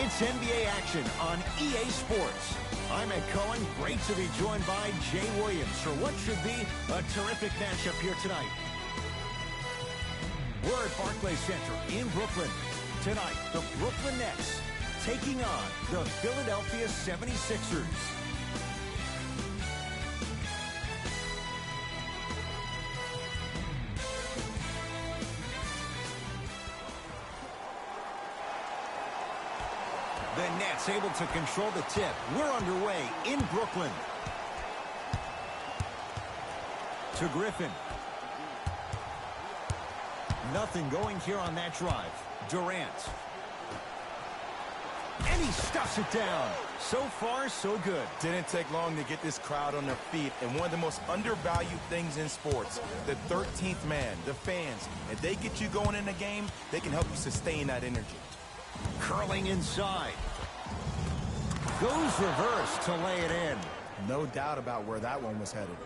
It's NBA action on EA Sports. I'm Ed Cohen. Great to be joined by Jay Williams for what should be a terrific matchup here tonight. We're at Barclays Center in Brooklyn. Tonight, the Brooklyn Nets taking on the Philadelphia 76ers. The Nets able to control the tip. We're underway in Brooklyn. To Griffin. Nothing going here on that drive. Durant. And he stuffs it down. So far, so good. Didn't take long to get this crowd on their feet. And one of the most undervalued things in sports, the 13th man, the fans. If they get you going in the game, they can help you sustain that energy. Curling inside. Goes reverse to lay it in. No doubt about where that one was headed.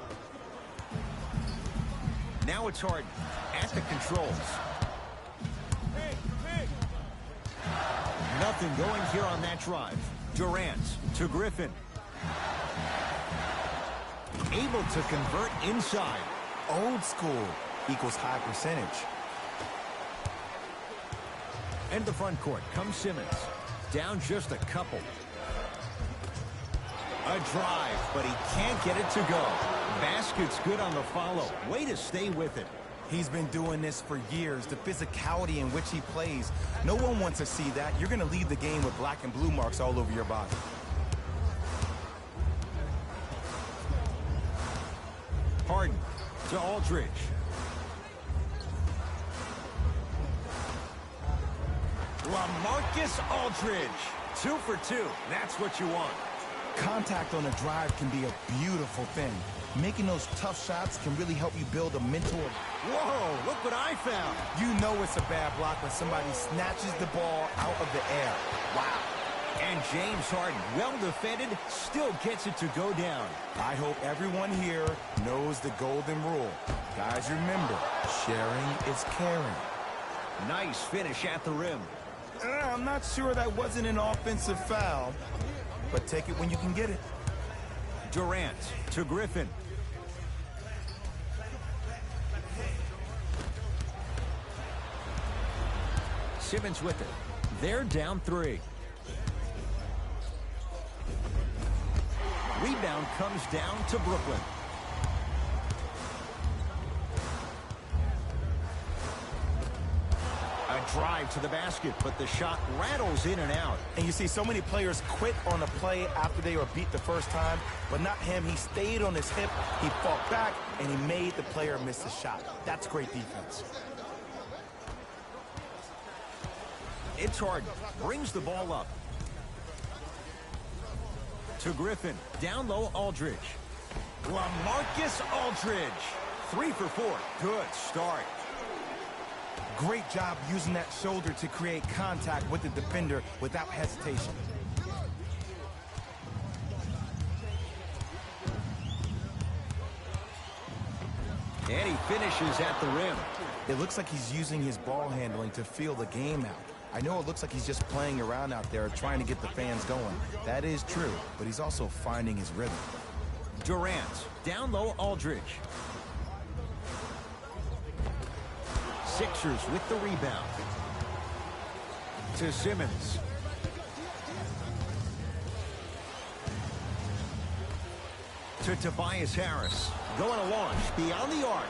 Now it's Harden at the controls. Nothing going here on that drive. Durant to Griffin. Able to convert inside. Old school equals high percentage. And the front court comes Simmons. Down just a couple. A drive, but he can't get it to go. Basket's good on the follow. Way to stay with it. He's been doing this for years. The physicality in which he plays. No one wants to see that. You're going to leave the game with black and blue marks all over your body. Harden to Aldridge. LaMarcus Aldridge. 2 for 2. That's what you want. Contact on a drive can be a beautiful thing. Making those tough shots can really help you build a mental. Whoa, look what I found. You know it's a bad block when somebody snatches the ball out of the air. Wow. And James Harden, well defended, still gets it to go down. I hope everyone here knows the golden rule. Guys, remember, sharing is caring. Nice finish at the rim. I'm not sure that wasn't an offensive foul, but take it when you can get it. Durant to Griffin. Simmons with it. They're down 3. Rebound comes down to Brooklyn. A drive to the basket, but the shot rattles in and out. And you see so many players quit on a play after they were beat the first time, but not him. He stayed on his hip, he fought back, and he made the player miss the shot. That's great defense. It's Harden. Brings the ball up. To Griffin. Down low, Aldridge. LaMarcus Aldridge. 3 for 4. Good start. Great job using that shoulder to create contact with the defender without hesitation. And he finishes at the rim. It looks like he's using his ball handling to feel the game out. I know it looks like he's just playing around out there trying to get the fans going. That is true, but he's also finding his rhythm. Durant. Down low, Aldridge. Sixers with the rebound. To Simmons. To Tobias Harris. Going to launch beyond the arc.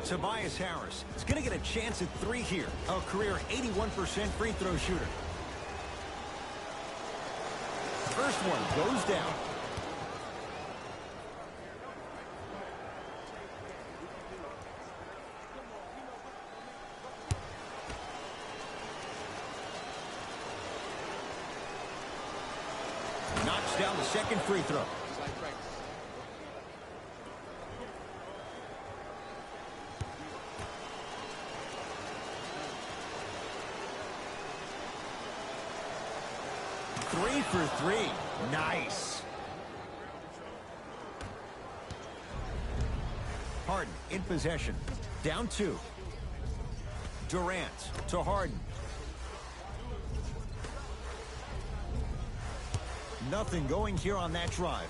Tobias Harris is going to get a chance at 3 here. A career 81% free throw shooter. First one goes down. Knocks down the second free throw. Three for 3. Nice. Harden in possession. Down 2. Durant to Harden. Nothing going here on that drive.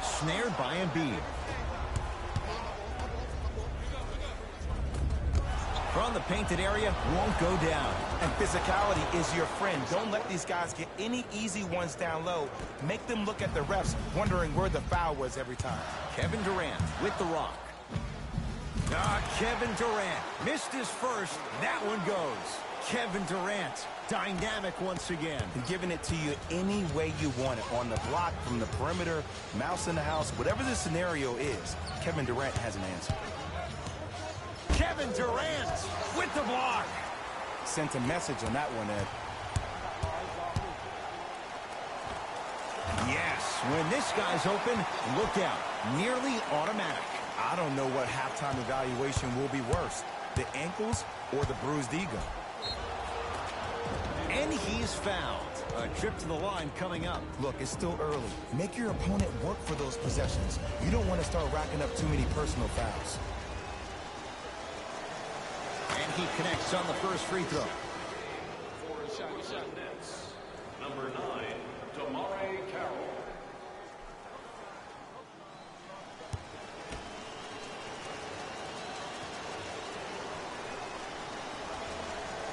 Snared by Embiid. From the painted area, won't go down. And physicality is your friend. Don't let these guys get any easy ones down low. Make them look at the refs, wondering where the foul was every time. Kevin Durant with the rock. Kevin Durant missed his first. That one goes. Kevin Durant, dynamic once again. And giving it to you any way you want it. On the block, from the perimeter, mouse in the house, whatever the scenario is, Kevin Durant has an answer. Kevin Durant with the block. Sent a message on that one, Ed. Yes, when this guy's open, look out. Nearly automatic. I don't know what halftime evaluation will be worse, the ankles or the bruised ego. And he's fouled. A trip to the line coming up. Look, it's still early. Make your opponent work for those possessions. You don't want to start racking up too many personal fouls. And he connects on the first free throw. Number 9, Damari Carroll.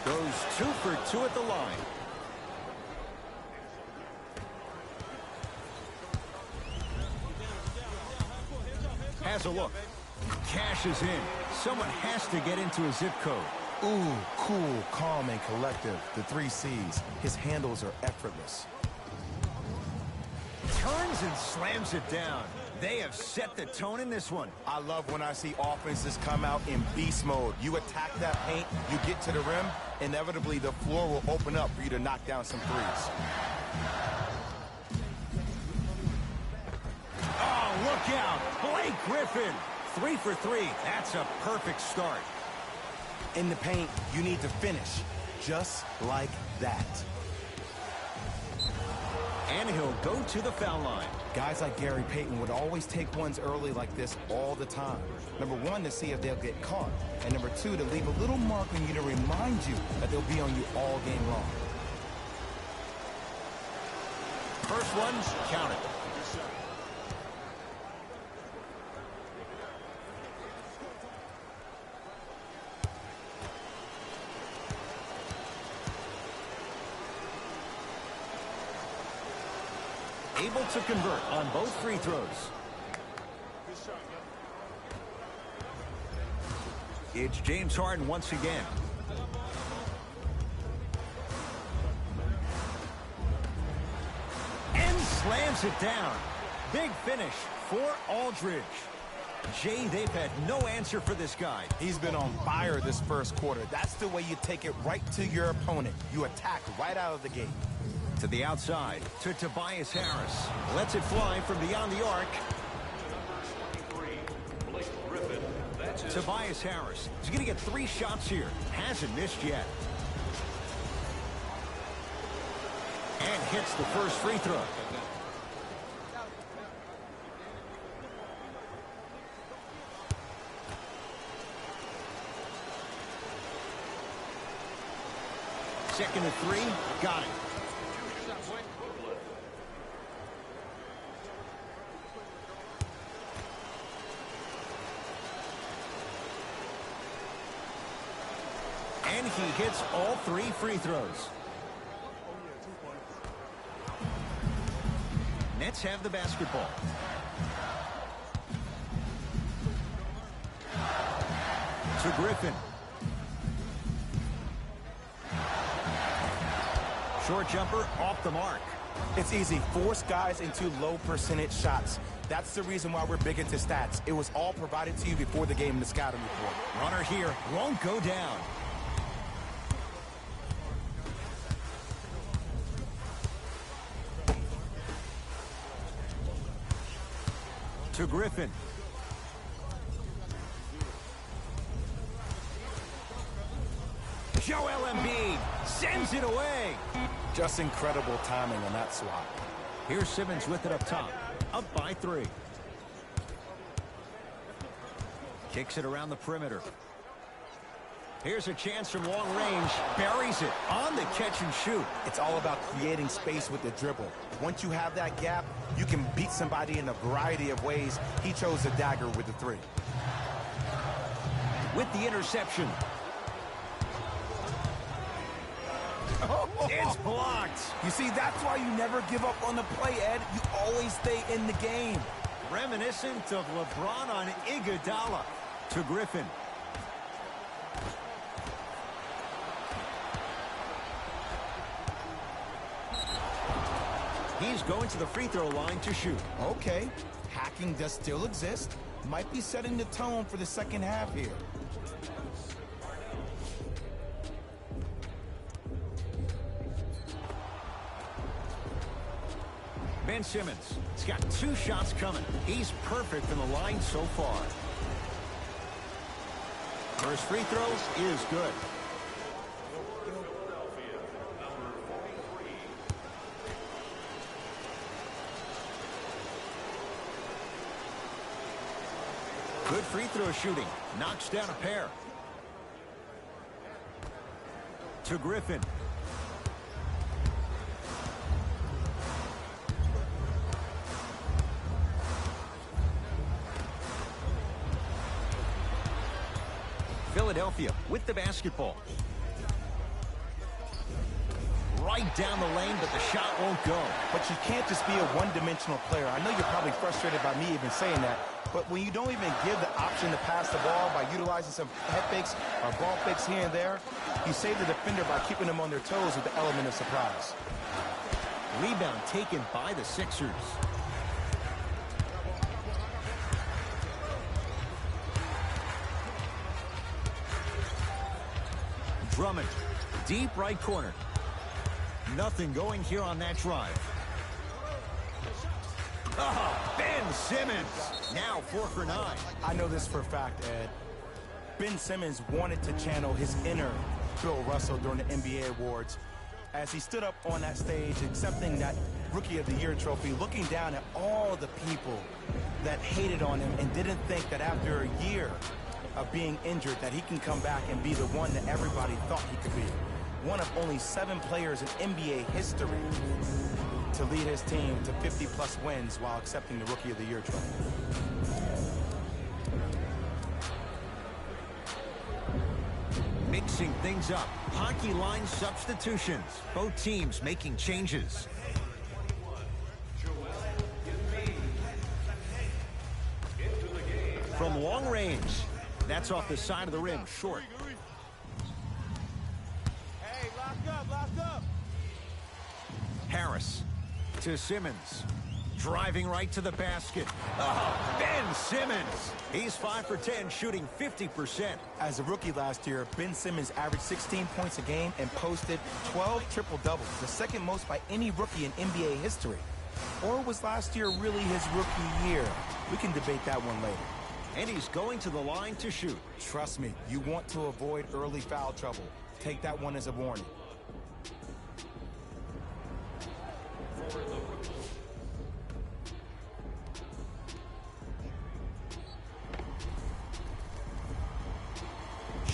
Goes 2 for 2 at the line. Has a look. Cashes in. Someone has to get into a zip code. Ooh, cool, calm, and collective. The 3 C's. His handles are effortless. Turns and slams it down. They have set the tone in this one. I love when I see offenses come out in beast mode. You attack that paint, you get to the rim, inevitably the floor will open up for you to knock down some threes. Oh, look out. Blake Griffin. 3 for 3. That's a perfect start. In the paint, you need to finish just like that. And he'll go to the foul line. Guys like Gary Payton would always take ones early like this all the time. Number 1, to see if they'll get caught. And number 2, to leave a little mark on you to remind you that they'll be on you all game long. First one, count it. Able to convert on both free throws. It's James Harden once again. And slams it down. Big finish for Aldridge. Jay, they've had no answer for this guy. He's been on fire this first quarter. That's the way you take it right to your opponent. You attack right out of the gate. To the outside, to Tobias Harris. Lets it fly from beyond the arc. Tobias Harris. He's going to get 3 shots here. Hasn't missed yet. And hits the first free throw. Second and 3. Got it. And he hits all 3 free throws. Nets have the basketball. To Griffin. Short jumper off the mark. It's easy. Force guys into low percentage shots. That's the reason why we're big into stats. It was all provided to you before the game in the scouting report. Runner here won't go down. To Griffin. Joel Embiid sends it away. Just incredible timing on that swat. Here's Simmons with it up top. Up by 3. Kicks it around the perimeter. Here's a chance from long range. Buries it on the catch and shoot. It's all about creating space with the dribble. Once you have that gap, you can beat somebody in a variety of ways. He chose the dagger with the three. With the interception. It's blocked. You see, that's why you never give up on the play, Ed. You always stay in the game. Reminiscent of LeBron on Iguodala. To Griffin. He's going to the free throw line to shoot. Okay, hacking does still exist. Might be setting the tone for the second half here. Ben Simmons, he's got 2 shots coming. He's perfect from the line so far. First free throw is good. Good free throw shooting. Knocks down a pair. To Griffin. Philadelphia with the basketball. Right down the lane, but the shot won't go. But you can't just be a one-dimensional player. I know you're probably frustrated by me even saying that, but when you don't even give the option to pass the ball by utilizing some head fakes or ball fakes here and there, you save the defender by keeping them on their toes with the element of surprise. Rebound taken by the Sixers. Drummond, deep right corner. Nothing going here on that drive. Oh, Ben Simmons. Now 4 for 9. I know this for a fact, Ed. Ben Simmons wanted to channel his inner Bill Russell during the NBA awards as he stood up on that stage accepting that Rookie of the Year trophy, looking down at all the people that hated on him and didn't think that after a year of being injured that he can come back and be the one that everybody thought he could be. One of only 7 players in NBA history to lead his team to 50-plus wins while accepting the Rookie of the Year trophy. Mixing things up. Hockey line substitutions. Both teams making changes. From long range. That's off the side of the rim, short. Hey, lock up. Harris to Simmons. Driving right to the basket. Oh, Ben Simmons. He's 5 for 10, shooting 50%. As a rookie last year, Ben Simmons averaged 16 points a game and posted 12 triple-doubles, the second most by any rookie in NBA history. Or was last year really his rookie year? We can debate that one later. And he's going to the line to shoot. Trust me, you want to avoid early foul trouble. Take that one as a warning.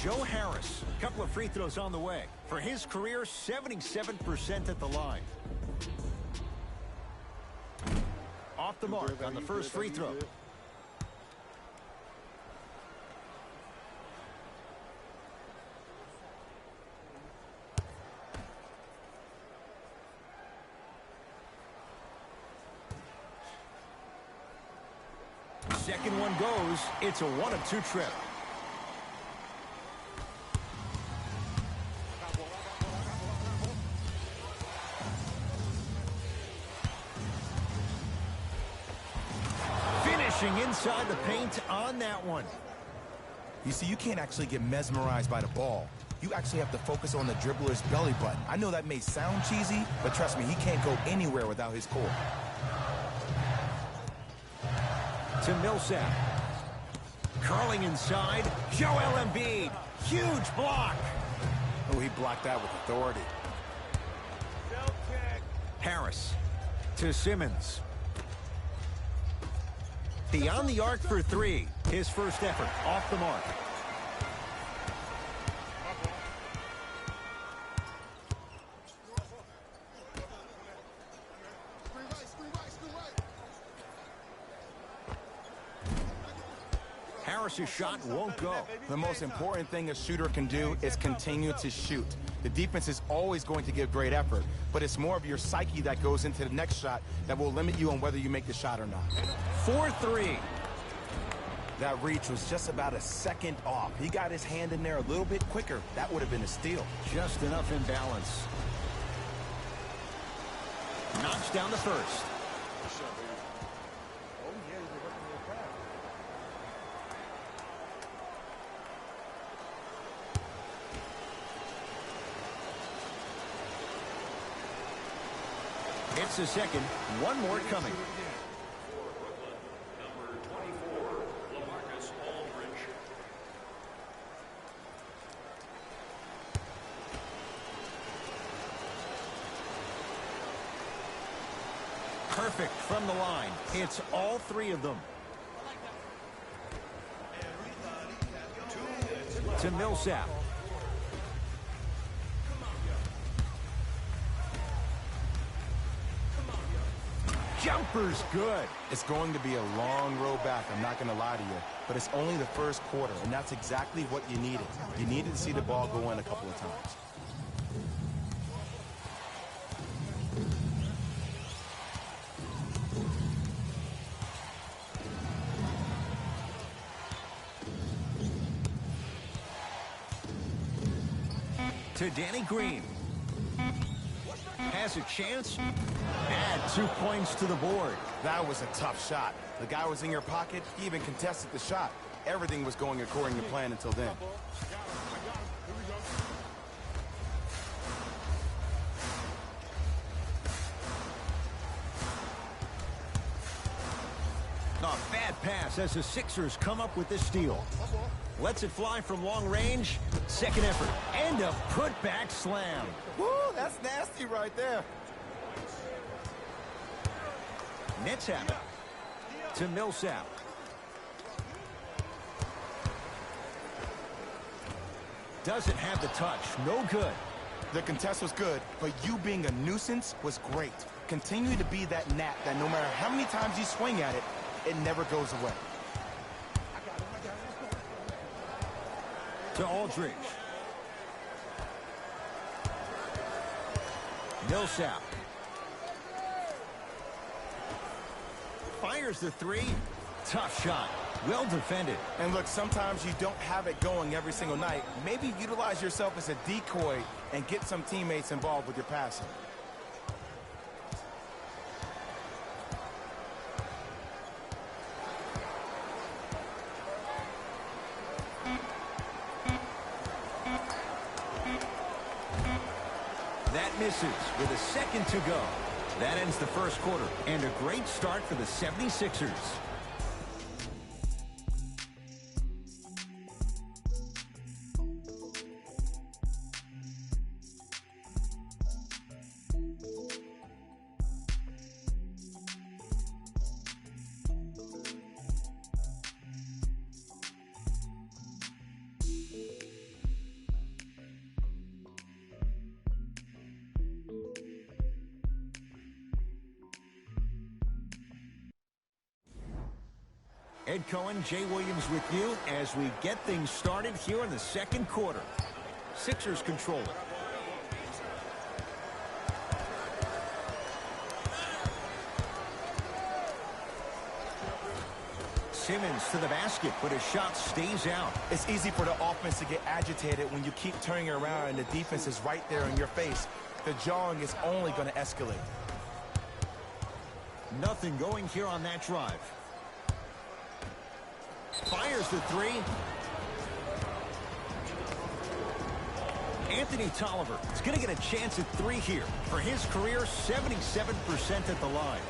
Joe Harris, a couple of free throws on the way. For his career, 77% at the line. Off the mark on the first free throw. Second one goes. It's a 1-of-2 trip. Finishing inside the paint on that one. You see, you can't actually get mesmerized by the ball. You actually have to focus on the dribbler's belly button. I know that may sound cheesy, but trust me, he can't go anywhere without his core. To Millsap. Curling inside. Joel Embiid. Huge block. Oh, he blocked that with authority. Harris. To Simmons. Beyond the arc for 3. His first effort off the mark. Harris's shot won't go. The most important thing a shooter can do is continue to shoot. The defense is always going to give great effort, but it's more of your psyche that goes into the next shot that will limit you on whether you make the shot or not. 4-3. That reach was just about a second off. He got his hand in there a little bit quicker. That would have been a steal. Just enough imbalance. Knocks down the first. Hits the second. One more coming. Number 24, LaMarcus Aldridge. Perfect from the line. It's all three of them. To Millsap. Jumper's good. It's going to be a long road back, I'm not going to lie to you. But it's only the first quarter, and that's exactly what you needed. You needed to see the ball go in a couple of times. To Danny Green. Has a chance. Add 2 points to the board. That was a tough shot. The guy was in your pocket. He even contested the shot. Everything was going according to plan until then. A bad pass as the Sixers come up with this steal. Lets it fly from long range. Second effort. And a putback slam. Woo, that's nasty right there. Nets have it. To Millsap. Doesn't have the touch. No good. The contest was good, but you being a nuisance was great. Continue to be that gnat that no matter how many times you swing at it, it never goes away. To Aldridge. Millsap. Fires the three. Tough shot. Well defended. And look, sometimes you don't have it going every single night. Maybe utilize yourself as a decoy and get some teammates involved with your passing. That misses with a second to go. That ends the first quarter, and a great start for the 76ers. Ed Cohen, Jay Williams with you as we get things started here in the second quarter. Sixers control it. Simmons to the basket, but his shot stays out. It's easy for the offense to get agitated when you keep turning around and the defense is right there in your face. The jawing is only going to escalate. Nothing going here on that drive. Fires the three. Anthony Tolliver is going to get a chance at three here. For his career, 77% at the line.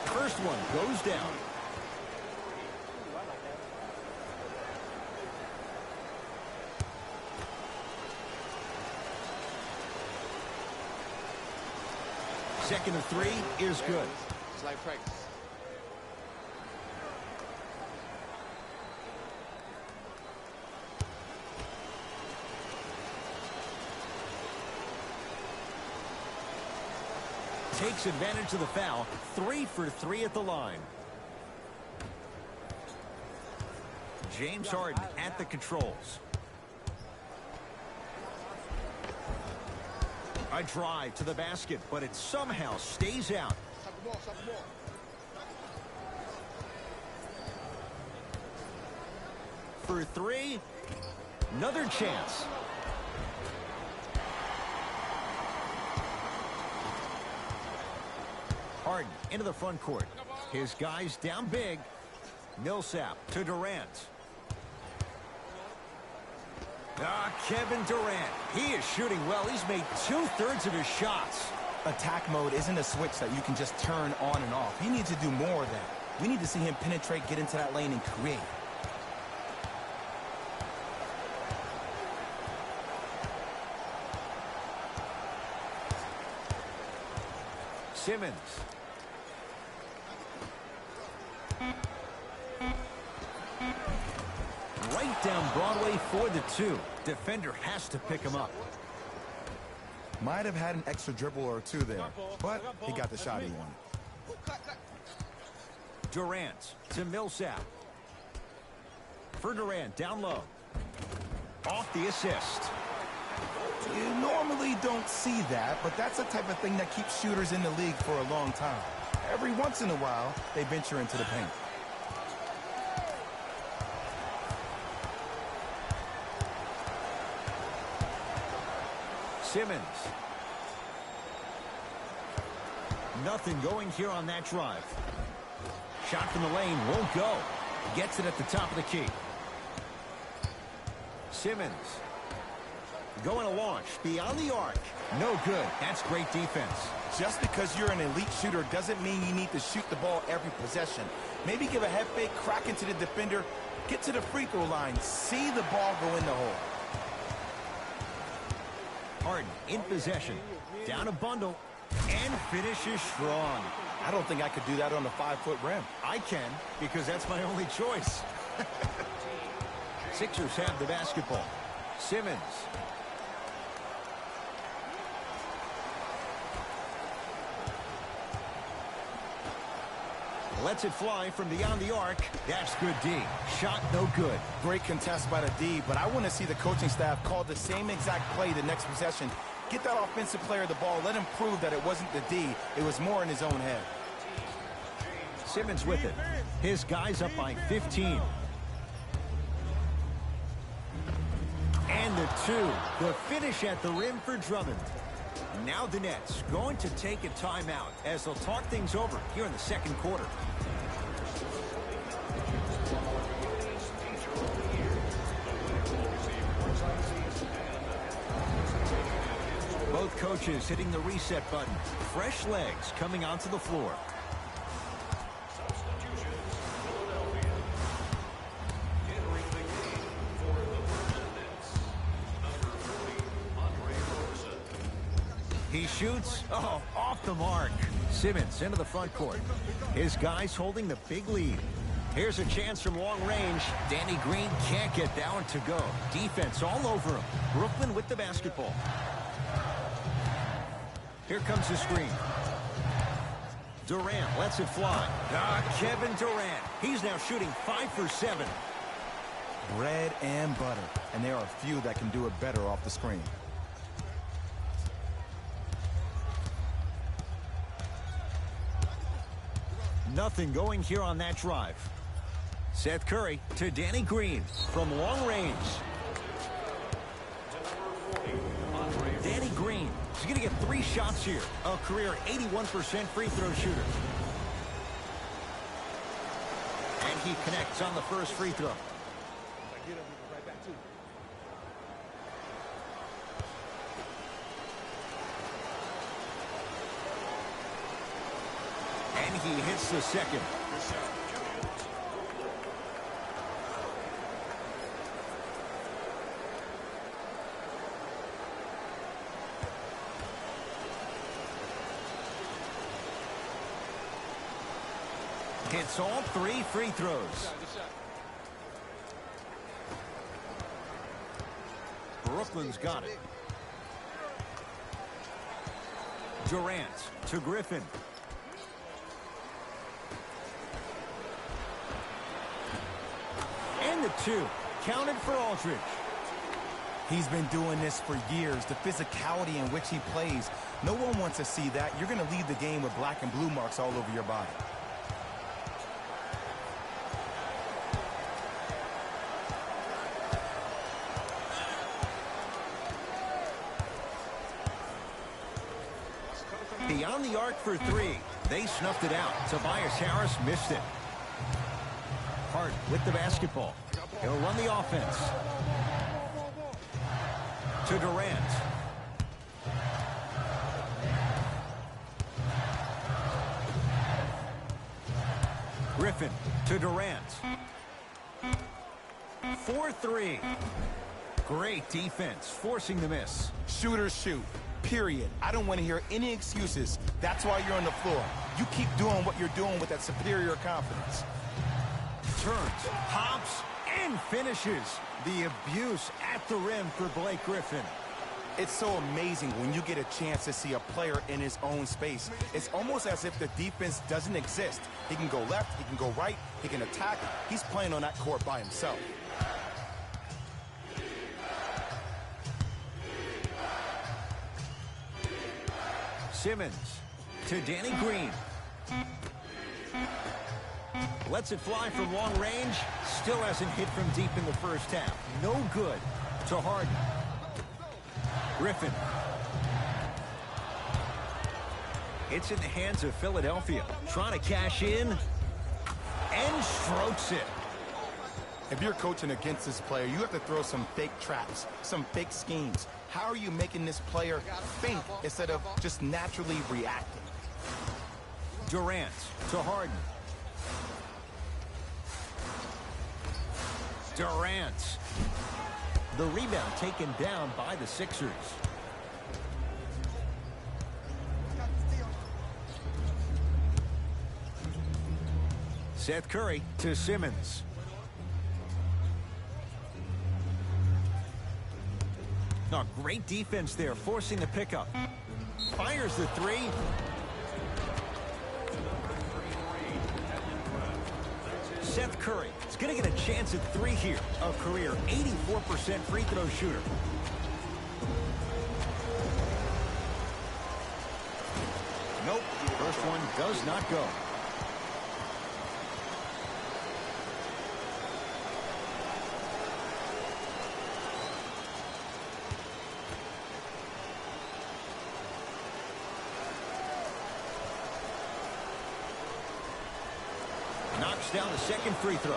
First one goes down. Second of three is good. It's like practice. takes advantage of the foul. 3 for 3 at the line. James Harden at the controls. A drive to the basket, but it somehow stays out. For 3. Another chance. Harden into the front court. His guys down big. Millsap to Durant. Kevin Durant. He is shooting well. He's made 2/3 of his shots. Attack mode isn't a switch that you can just turn on and off. He needs to do more of that. We need to see him penetrate, get into that lane, and create. Simmons. Right down Broadway for the 2. Defender has to pick him up. Might have had an extra dribble or 2 there, but he got the shot he wanted. Durant to Millsap. For Durant, down low. Off the assist. You normally don't see that, but that's the type of thing that keeps shooters in the league for a long time. Every once in a while, they venture into the paint. Simmons. Nothing going here on that drive. Shot from the lane won't go. Gets it at the top of the key. Simmons. Going to launch beyond the arc. No good. That's great defense. Just because you're an elite shooter doesn't mean you need to shoot the ball every possession. Maybe give a head fake, crack into the defender, get to the free throw line, see the ball go in the hole. Harden in possession. Down a bundle. And finishes strong. I don't think I could do that on a 5-foot rim. I can, because that's my only choice. Sixers have the basketball. Simmons. Lets it fly from beyond the arc. That's good D. Shot no good. Great contest by the D, but I want to see the coaching staff call the same exact play the next possession. Get that offensive player the ball. Let him prove that it wasn't the D. It was more in his own head. Simmons with it. His guys up by 15. And the 2. The finish at the rim for Drummond. Now the Nets going to take a timeout as they'll talk things over here in the second quarter. Both coaches hitting the reset button. Fresh legs coming onto the floor. He shoots. Oh, off the mark. Simmons into the front court. His guys holding the big lead. Here's a chance from long range. Danny Green can't get that one to go. Defense all over him. Brooklyn with the basketball. Here comes the screen. Durant lets it fly. Kevin Durant. He's now shooting 5 for 7. Bread and butter. And there are few that can do it better off the screen. Nothing going here on that drive. Seth Curry to Danny Green from long range. Danny Green is going to get 3 shots here. A career 81% free throw shooter. And he connects on the first free throw. And he hits the second. Hits all 3 free throws. Brooklyn's got it. Durant to Griffin. And the 2. Counted for Aldridge. He's been doing this for years. The physicality in which he plays. No one wants to see that. You're going to leave the game with black and blue marks all over your body. Beyond the arc for 3. They snuffed it out. Tobias Harris missed it. Hart with the basketball. He'll run the offense. To Durant. Griffin to Durant. 4-3. Great defense, forcing the miss. Shooters shoot. Period. I don't want to hear any excuses. That's why you're on the floor. You keep doing what you're doing with that superior confidence. Turns, hops, and finishes. The abuse at the rim for Blake Griffin. It's so amazing when you get a chance to see a player in his own space. It's almost as if the defense doesn't exist. He can go left, he can go right, he can attack. He's playing on that court by himself. Simmons to Danny Green. Lets it fly from long range. Still hasn't hit from deep in the first half. No good to Harden. Griffin. It's in the hands of Philadelphia. Trying to cash in. And strokes it. If you're coaching against this player, you have to throw some fake traps, some fake schemes. How are you making this player think instead of just naturally reacting? Durant to Harden. Durant. The rebound taken down by the Sixers. Seth Curry to Simmons. Oh, great defense there, forcing the pickup. Fires the 3. Seth Curry is going to get a chance at 3 here. A career 84% free throw shooter. Nope, first one does not go. Knocks down the second free throw.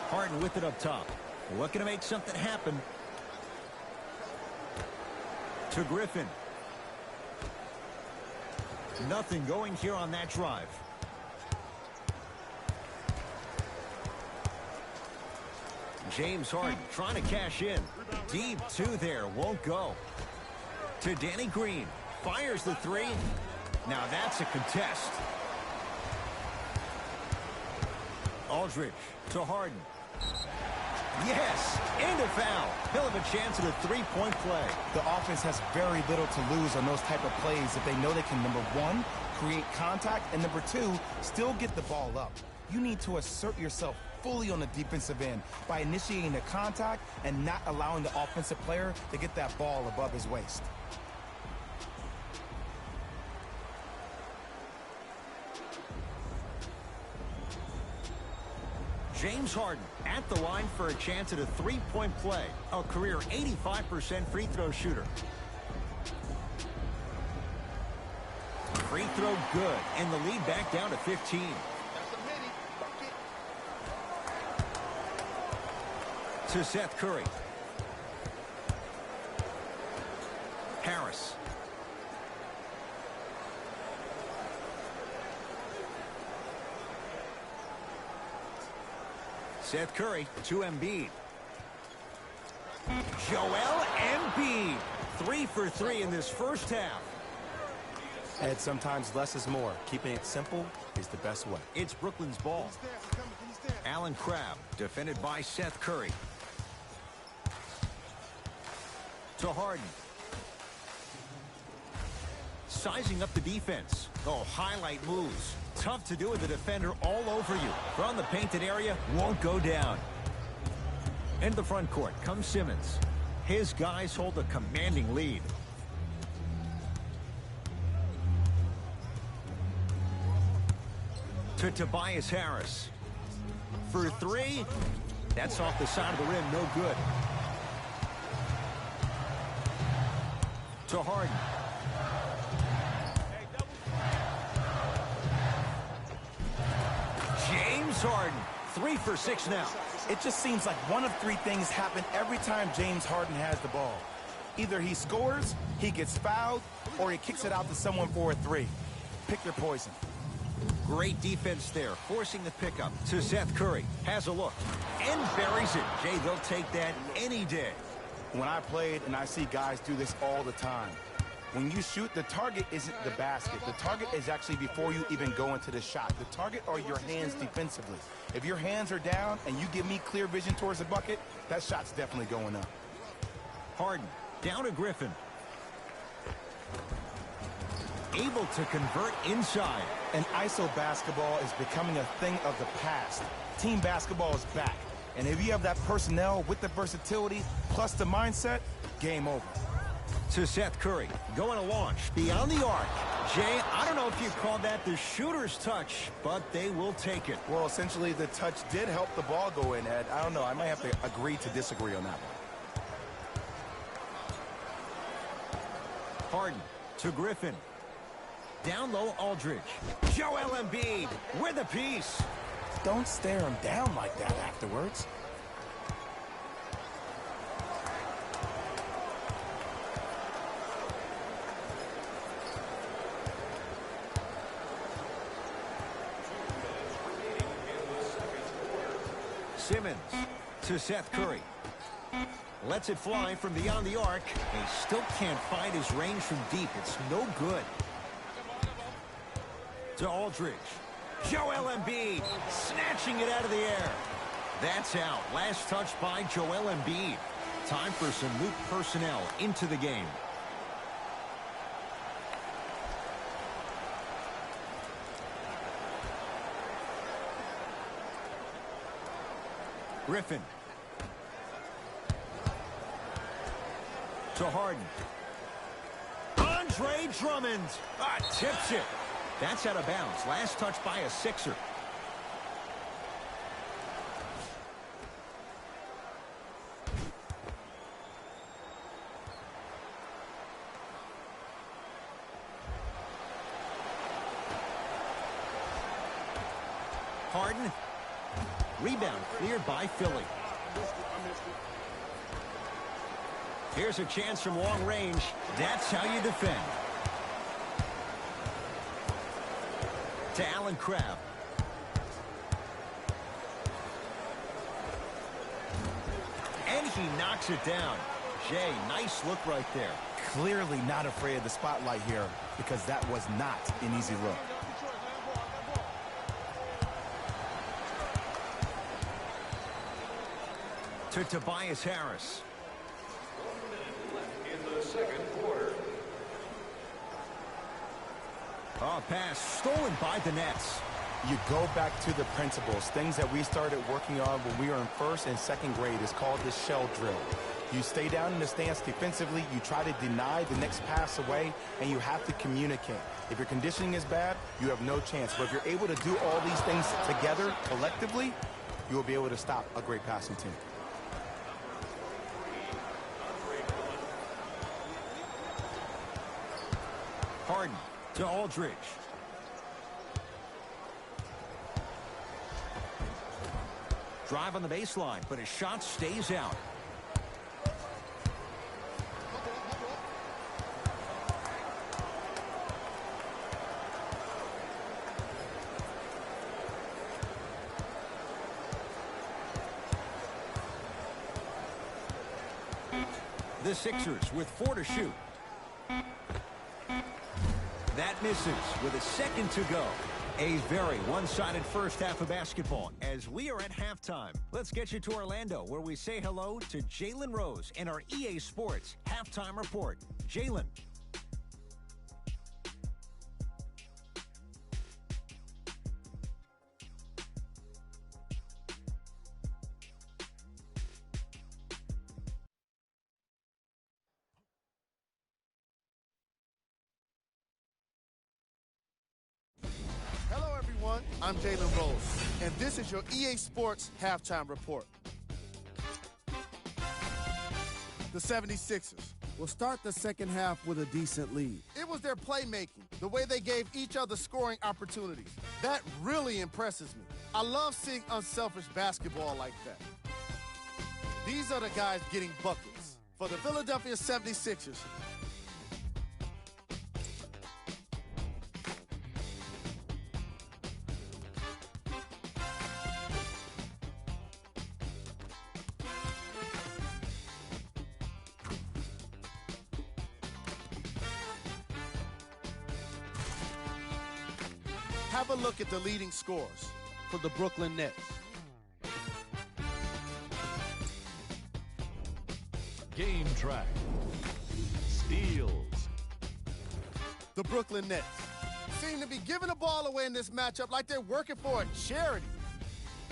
Harden with it up top. Looking to make something happen. To Griffin. Nothing going here on that drive. James Harden trying to cash in. Deep 2 there. Won't go. To Danny Green. Fires the 3. Now that's a contest. Aldridge to Harden. Yes, and a foul. He'll have a chance at a 3-point play. The offense has very little to lose on those type of plays if they know they can, number 1, create contact, and number 2, still get the ball up. You need to assert yourself fully on the defensive end by initiating the contact and not allowing the offensive player to get that ball above his waist. James Harden at the line for a chance at a 3-point play. A career 85% free throw shooter. Free throw good, and the lead back down to 15. To Seth Curry. Harris. Seth Curry to Embiid. Joel Embiid. 3 for 3 in this first half. And sometimes less is more. Keeping it simple is the best way. It's Brooklyn's ball. Allen Crabbe, defended by Seth Curry. To Harden. Sizing up the defense. Oh, highlight moves. Tough to do with the defender all over you. From the painted area, won't go down. Into the front court comes Simmons. His guys hold a commanding lead. To Tobias Harris. For 3. That's off the side of the rim, no good. To Harden. James Harden. 3 for 6 now. It just seems like one of 3 things happen every time James Harden has the ball. Either he scores, he gets fouled, or he kicks it out to someone for a 3. Pick your poison. Great defense there, forcing the pickup to Seth Curry. Has a look and buries it. Jay, they'll take that any day. When I played, and I see guys do this all the time, when you shoot, the target isn't the basket. The target is actually before you even go into the shot. The target are your hands defensively. If your hands are down and you give me clear vision towards the bucket, that shot's definitely going up. Harden down to Griffin. Able to convert inside. And ISO basketball is becoming a thing of the past. Team basketball is back. And if you have that personnel with the versatility plus the mindset, game over. To Seth Curry, going to launch beyond the arc. Jay, I don't know if you call that the shooter's touch, but they will take it. Well, essentially, the touch did help the ball go in, Ed. I don't know. I might have to agree to disagree on that one. Harden to Griffin. Down low, Aldridge. Joel Embiid with a piece. Don't stare him down like that afterwards. Simmons to Seth Curry. Lets it fly from beyond the arc. He still can't find his range from deep. It's no good. To Aldridge. Joel Embiid snatching it out of the air. That's out. Last touch by Joel Embiid. Time for some new personnel into the game. Griffin. To Harden. Andre Drummond. Tips it. That's out of bounds. Last touch by a Sixer. Harden. Rebound cleared by Philly. Here's a chance from long range. That's how you defend. To Allen Crabbe. And he knocks it down. Jay, nice look right there. Clearly not afraid of the spotlight here because that was not an easy look. To Tobias Harris. In the second quarter. Pass stolen by the Nets. You go back to the principles, things that we started working on when we were in first and second grade. It's called the shell drill. You stay down in the stance defensively, you try to deny the next pass away, and you have to communicate. If your conditioning is bad, you have no chance. But if you're able to do all these things together, collectively, you will be able to stop a great passing team. Harden to Aldridge. Drive on the baseline, but his shot stays out. The Sixers with 4 to shoot. That misses with a second to go. A very one-sided first half of basketball as we are at halftime. Let's get you to Orlando, where we say hello to Jalen Rose in our EA Sports Halftime Report. Jalen. I'm Jalen Rose, and this is your EA Sports Halftime Report. The 76ers will start the second half with a decent lead. It was their playmaking, the way they gave each other scoring opportunities. That really impresses me. I love seeing unselfish basketball like that. These are the guys getting buckets. For the Philadelphia 76ers, have a look at the leading scores for the Brooklyn Nets. Game track. Steals. The Brooklyn Nets seem to be giving the ball away in this matchup like they're working for a charity.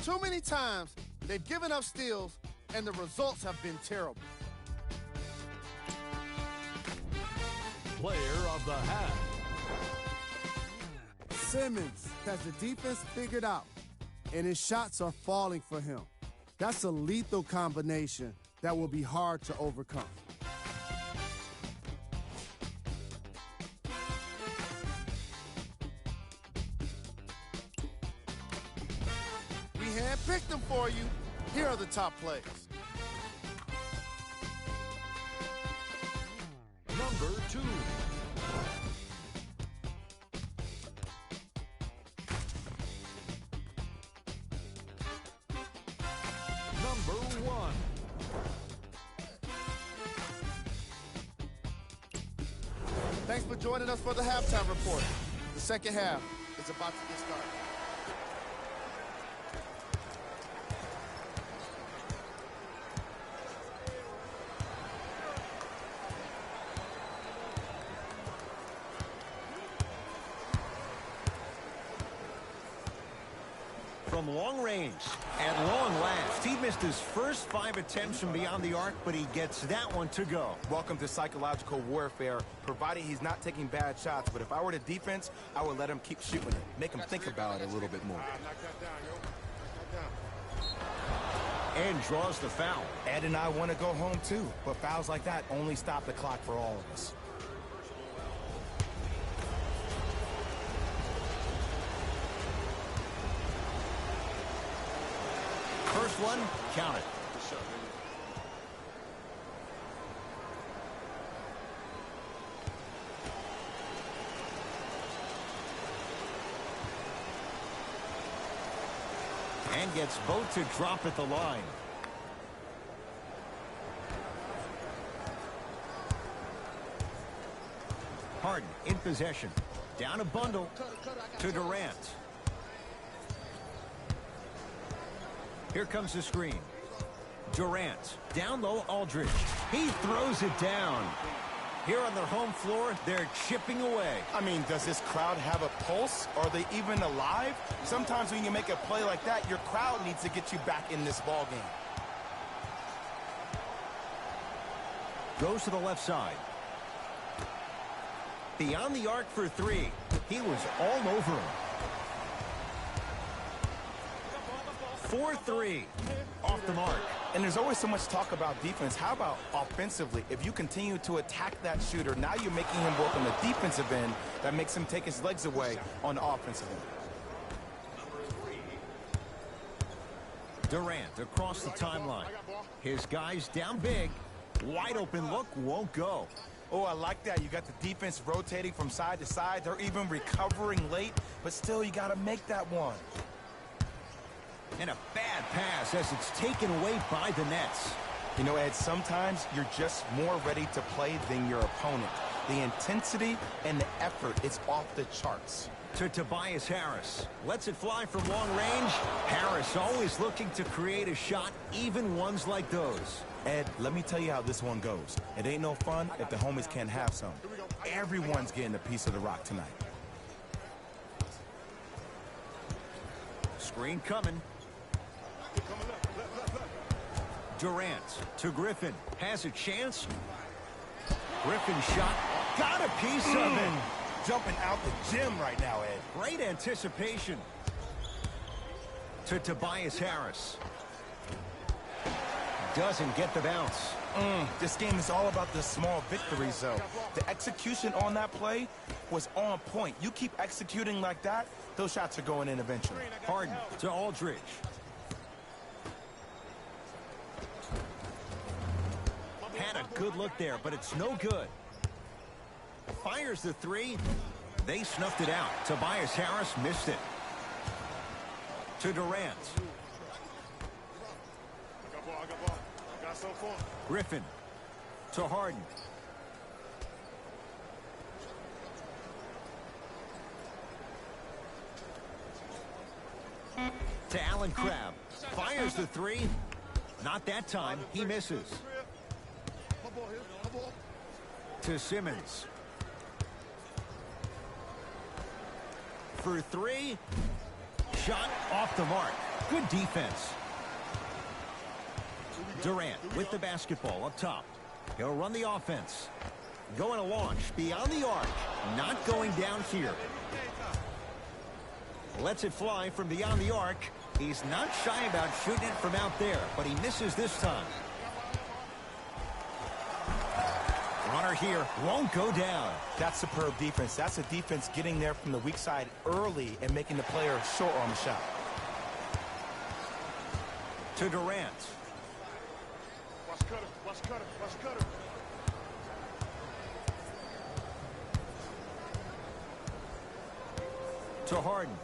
Too many times they've given up steals and the results have been terrible. Player of the half. Simmons has the defense figured out, and his shots are falling for him. That's a lethal combination that will be hard to overcome. We handpicked them for you. Here are the top plays. Number 2. Number 1. Thanks for joining us for the halftime report. The second half is about to get started. From long range, at long last, he missed his first 5 attempts from beyond the arc, but he gets that one to go. Welcome to psychological warfare, provided he's not taking bad shots. But if I were the defense, I would let him keep shooting it. Make him think about it a little bit more. And draws the foul. Ed and I want to go home too, but fouls like that only stop the clock for all of us. First one, count it. And gets both to drop at the line. Harden in possession. Down a bundle to Durant. Here comes the screen. Durant, down low, Aldridge. He throws it down. Here on their home floor, they're chipping away. I mean, does this crowd have a pulse? Are they even alive? Sometimes when you make a play like that, your crowd needs to get you back in this ball game. Goes to the left side. Beyond the arc for 3. He was all over him. 4-3 off the mark. And there's always so much talk about defense. How about offensively? If you continue to attack that shooter, now you're making him work on the defensive end. That makes him take his legs away on the offensive end. Durant across the timeline. His guys down big. Wide open look won't go. Oh, I like that. You got the defense rotating from side to side. They're even recovering late, but still you got to make that one. And a bad pass as it's taken away by the Nets. You know, Ed, sometimes you're just more ready to play than your opponent. The intensity and the effort is off the charts. To Tobias Harris. Lets it fly from long range. Harris always looking to create a shot, even ones like those. Ed, let me tell you how this one goes. It ain't no fun if the homies can't have some. Everyone's getting a piece of the rock tonight. Screen coming. Durant to Griffin. Has a chance. Griffin shot. Got a piece of it. Jumping out the gym right now, Ed. Great anticipation. To Tobias Harris. Doesn't get the bounce. This game is all about the small victories, though. The execution on that play was on point. You keep executing like that, those shots are going in eventually. Harden to Aldridge. Had a good look there, but it's no good. Fires the three. They snuffed it out. Tobias Harris missed it. To Durant. Griffin to Harden. To Allen Crabbe. Fires the three. Not that time. He misses. To Simmons. For three. Shot off the mark. Good defense. Durant with the basketball up top. He'll run the offense. Going to launch beyond the arc. Not going down here. Lets it fly from beyond the arc. He's not shy about shooting it from out there, but he misses this time. Runner here won't go down. That's superb defense. That's a defense getting there from the weak side early and making the player short on the shot. To Durant. Watch Cutter. To Harden.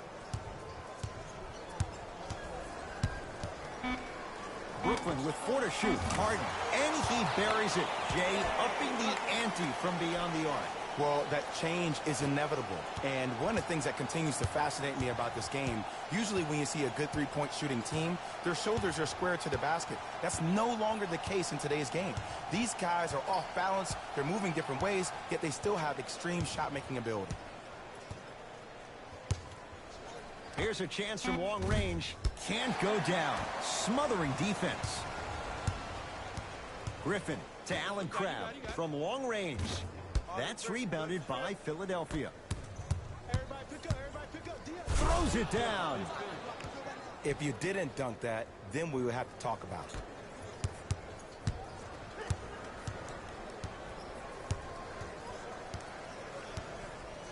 Brooklyn with 4 to shoot. Harden. And he buries it. Jay upping the ante from beyond the arc. Well, that change is inevitable. And one of the things that continues to fascinate me about this game, usually when you see a good three-point shooting team, their shoulders are square to the basket. That's no longer the case in today's game. These guys are off balance, they're moving different ways, yet they still have extreme shot-making ability. Here's a chance from long range. Can't go down. Smothering defense. Griffin to Allen Crabbe from long range. That's rebounded by Philadelphia. Throws it down. If you didn't dunk that, then we would have to talk about it.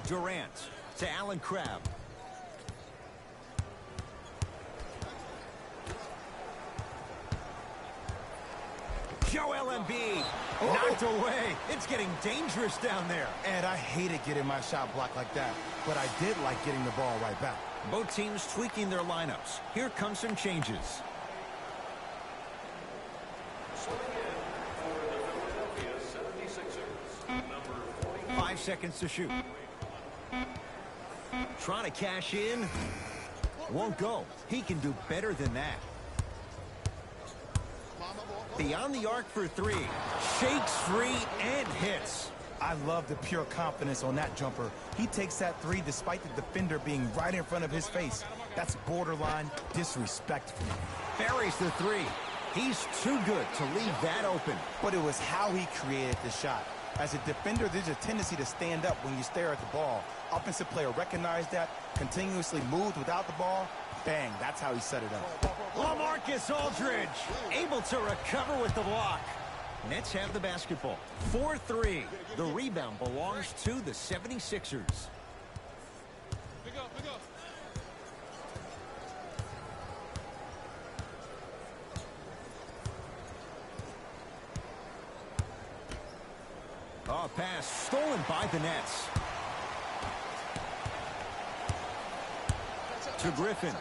Durant to Allen Crabbe. Joel Embiid knocked away. It's getting dangerous down there. And I hated getting my shot blocked like that, but I did like getting the ball right back. Both teams tweaking their lineups. Here come some changes. Subbing in for the Philadelphia 76ers, number 40. 5 seconds to shoot. Trying to cash in. Won't go. He can do better than that. Beyond the arc for three. Shakes free and hits. I love the pure confidence on that jumper. He takes that three despite the defender being right in front of his face. That's borderline disrespectful. Buries the three. He's too good to leave that open. But it was how he created the shot. As a defender, there's a tendency to stand up when you stare at the ball. Offensive player recognized that, continuously moved without the ball. Bang, that's how he set it up. LaMarcus Aldridge able to recover with the block. Nets have the basketball. 4-3. The rebound belongs to the 76ers. Oh, pass stolen by the Nets. To Griffin.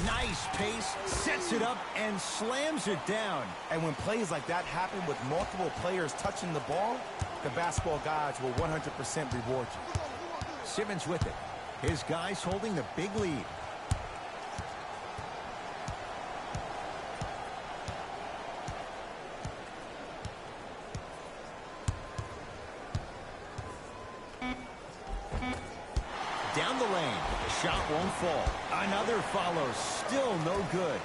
Nice Nice pace, sets it up, and slams it down. And when plays like that happen with multiple players touching the ball, the basketball gods will 100% reward you. Simmons with it. His guys holding the big lead. Down the lane. The shot won't fall. Another follows. Still no good.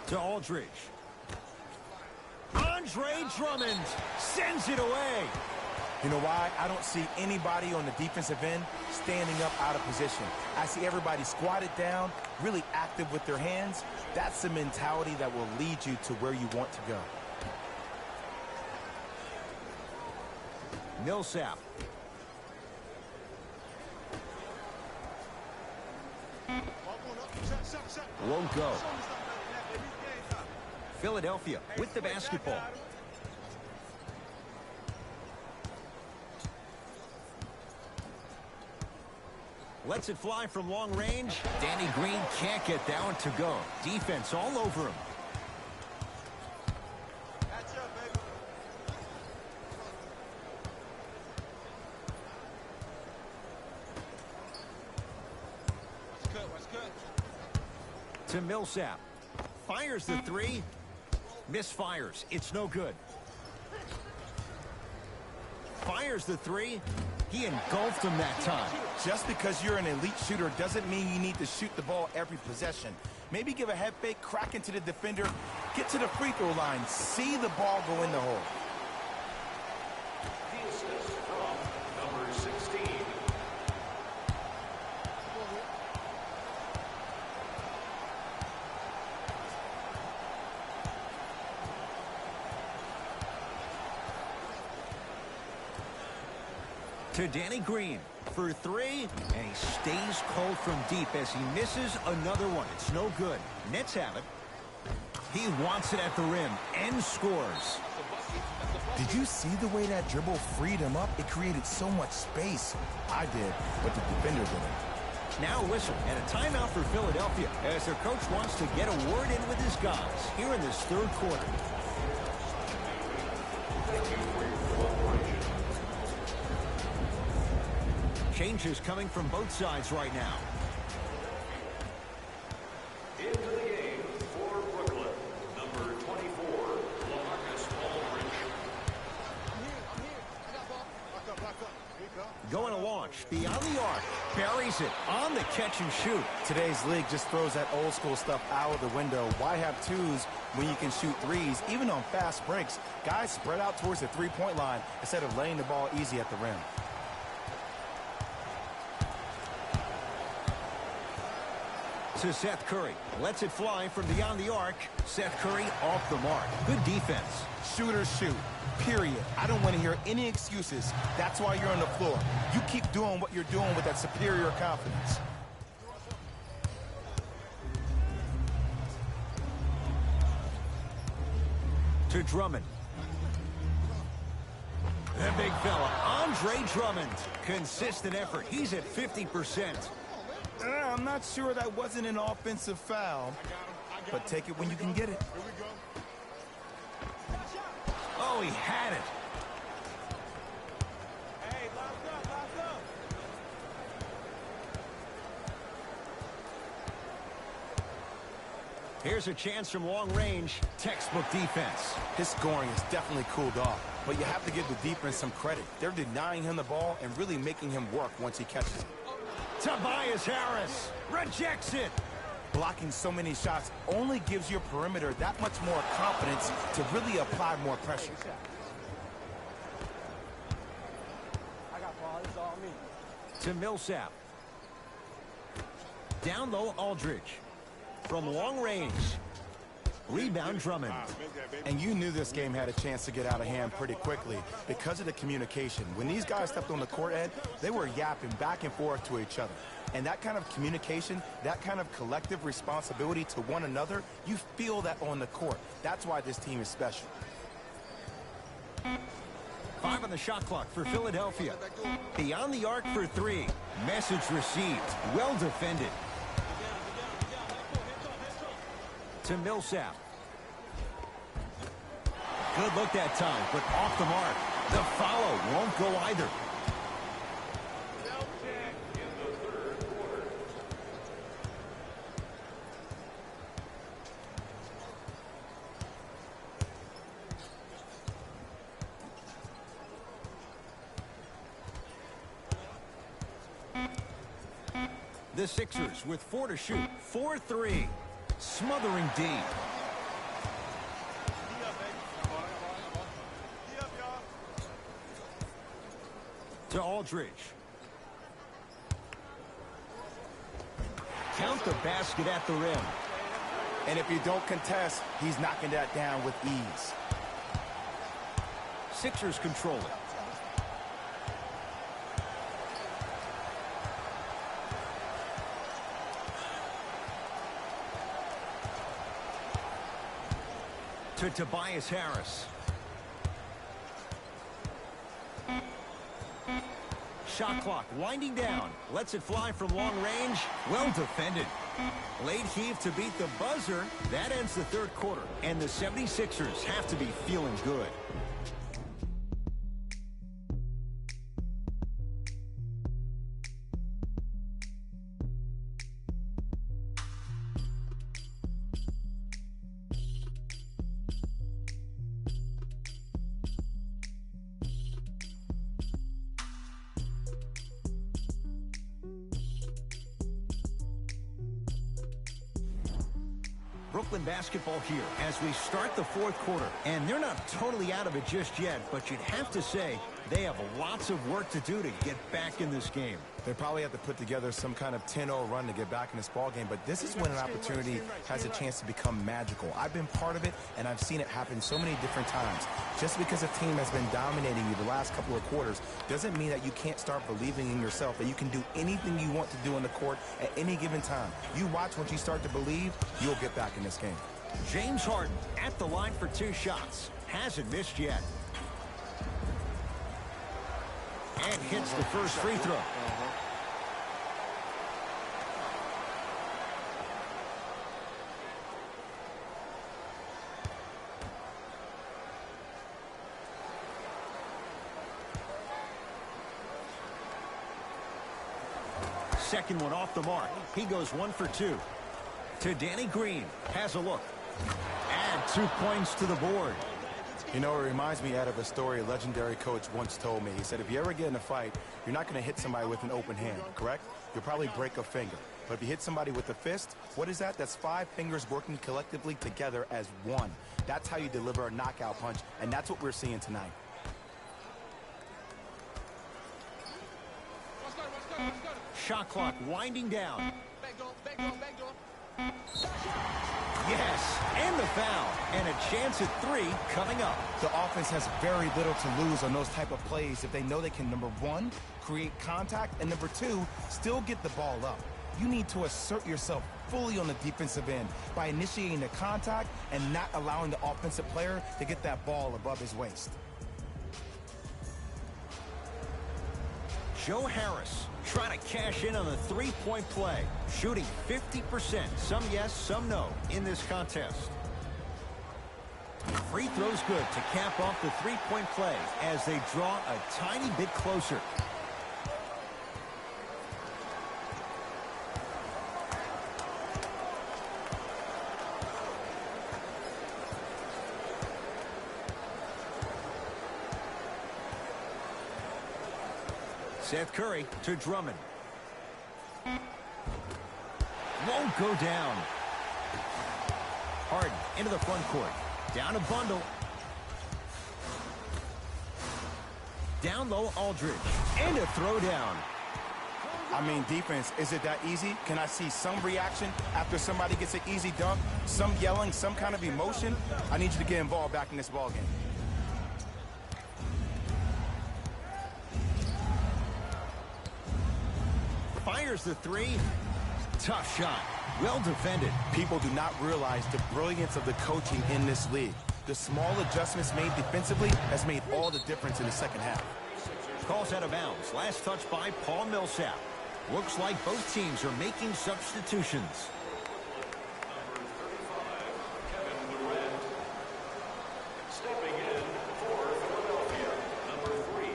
To Aldridge. Andre Drummond sends it away. You know why? I don't see anybody on the defensive end standing up out of position. I see everybody squatted down, really active with their hands. That's the mentality that will lead you to where you want to go. Millsap. Won't go. Philadelphia with the basketball. Lets it fly from long range. Danny Green can't get that one to go. Defense all over him. To Millsap. Fires the three. Misfires. It's no good. Fires the three. He engulfed him that time. Just because you're an elite shooter doesn't mean you need to shoot the ball every possession. Maybe give a head fake, crack into the defender, get to the free throw line, see the ball go in the hole. The assist from number 16. To Danny Green for three, and he stays cold from deep as he misses another one. It's no good. Nets have it. He wants it at the rim and scores. Did you see the way that dribble freed him up? It created so much space. I did, but the defender didn't. Now a whistle and a timeout for Philadelphia as their coach wants to get a word in with his guys here in this third quarter. Changes coming from both sides right now. Into the game for Brooklyn, number 24, LaMarcus Aldridge. Going to launch beyond the arc. Buries it on the catch and shoot. Today's league just throws that old school stuff out of the window. Why have twos when you can shoot threes? Even on fast breaks, guys spread out towards the three-point line instead of laying the ball easy at the rim. To Seth Curry. Lets it fly from beyond the arc. Seth Curry off the mark. Good defense. Shooters shoot, period. I don't want to hear any excuses. That's why you're on the floor. You keep doing what you're doing with that superior confidence. To Drummond. The big fella, Andre Drummond. Consistent effort. He's at 50%. I'm not sure that wasn't an offensive foul, but take it when you can get it. Oh, he had it. Hey, lock up. Here's a chance from long range. Textbook defense. His scoring is definitely cooled off, but you have to give the defense some credit. They're denying him the ball and really making him work once he catches it. Tobias Harris rejects it. Blocking so many shots only gives your perimeter that much more confidence to really apply more pressure. To Millsap. Down low, Aldridge. From long range. Rebound, Drummond. And you knew this game had a chance to get out of hand pretty quickly because of the communication. When these guys stepped on the court, Ed, they were yapping back and forth to each other. And that kind of communication, that kind of collective responsibility to one another, you feel that on the court. That's why this team is special. 5 on the shot clock for Philadelphia. Beyond the arc for 3. Message received. Well defended. To Millsap. Good look that time, but off the mark. The follow won't go either. The Sixers with 4 to shoot. 4-3. Smothering D. To Aldridge. Count the basket at the rim. And if you don't contest, he's knocking that down with ease. Sixers control it. To Tobias Harris. Shot clock winding down. Lets it fly from long range. Well defended. Late heave to beat the buzzer. That ends the third quarter. And the 76ers have to be feeling good. Brooklyn basketball here as we start the fourth quarter. And they're not totally out of it just yet, but you'd have to say they have lots of work to do to get back in this game. They probably have to put together some kind of 10-0 run to get back in this ball game, but this is when an opportunity has a chance to become magical. I've been part of it, and I've seen it happen so many different times. Just because a team has been dominating you the last couple of quarters doesn't mean that you can't start believing in yourself, that you can do anything you want to do on the court at any given time. You watch, once you start to believe, you'll get back in this game. James Harden at the line for 2 shots. Hasn't missed yet. And hits the first free throw. Second one off the mark. He goes 1 for 2. To Danny Green. Has a look. Add 2 points to the board. You know, it reminds me out of a story a legendary coach once told me. He said, if you ever get in a fight, you're not going to hit somebody with an open hand, correct? You'll probably break a finger. But if you hit somebody with a fist, what is that? That's 5 fingers working collectively together as one. That's how you deliver a knockout punch, and that's what we're seeing tonight. Shot clock winding down. Yes, and the foul. And a chance at 3 coming up. The offense has very little to lose on those type of plays if they know they can, number 1, create contact, and number 2, still get the ball up. You need to assert yourself fully on the defensive end by initiating the contact and not allowing the offensive player to get that ball above his waist. Joe Harris trying to cash in on the 3-point play. Shooting 50%. Some yes, some no in this contest. Free throw's good to cap off the 3-point play as they draw a tiny bit closer. Seth Curry to Drummond. Won't go down. Harden into the front court. Down a bundle. Down low, Aldridge. And a throwdown. I mean, defense, is it that easy? Can I see some reaction after somebody gets an easy dunk? Some yelling, some kind of emotion? I need you to get involved back in this ball game. Fires the 3. Tough shot. Well defended. People do not realize the brilliance of the coaching in this league. The small adjustments made defensively has made all the difference in the second half. Calls out of bounds. Last touch by Paul Millsap. Looks like both teams are making substitutions. Kevin Durant. Stepping in for Philadelphia, number 3.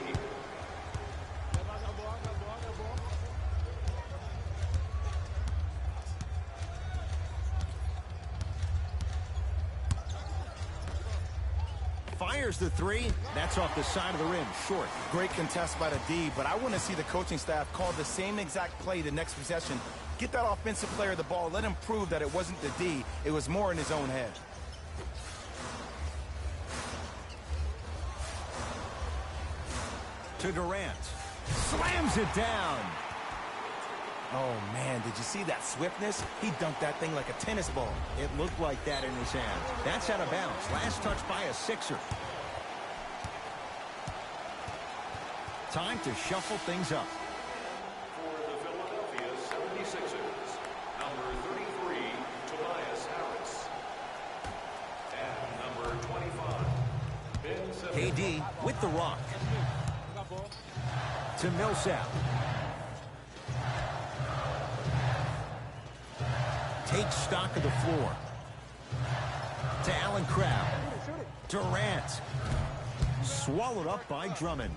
Fires the three. That's off the side of the rim. Short. Great contest by the D, but I want to see the coaching staff call the same exact play the next possession. Get that offensive player the ball. Let him prove that it wasn't the D. It was more in his own head. To Durant. Slams it down. Oh, man, did you see that swiftness? He dunked that thing like a tennis ball. It looked like that in his hand. That's out of bounds. Last touch by a Sixer. Time to shuffle things up. For the Philadelphia 76ers, number 33, Tobias Harris. And number 25, Ben Simmons. KD with the rock. To Millsap. Takes stock of the floor. To Allen Crabbe. Durant. Swallowed up by Drummond.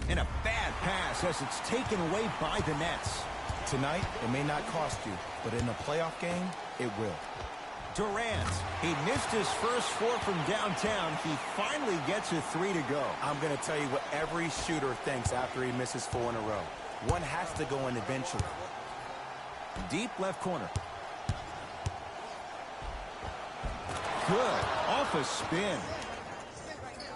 And a bad pass as it's taken away by the Nets. Tonight, it may not cost you, but in a playoff game, it will. Durant. He missed his first four from downtown. He finally gets a three to go. I'm going to tell you what every shooter thinks after he misses 4 in a row. One has to go in eventually. Deep left corner. Good. Off a spin.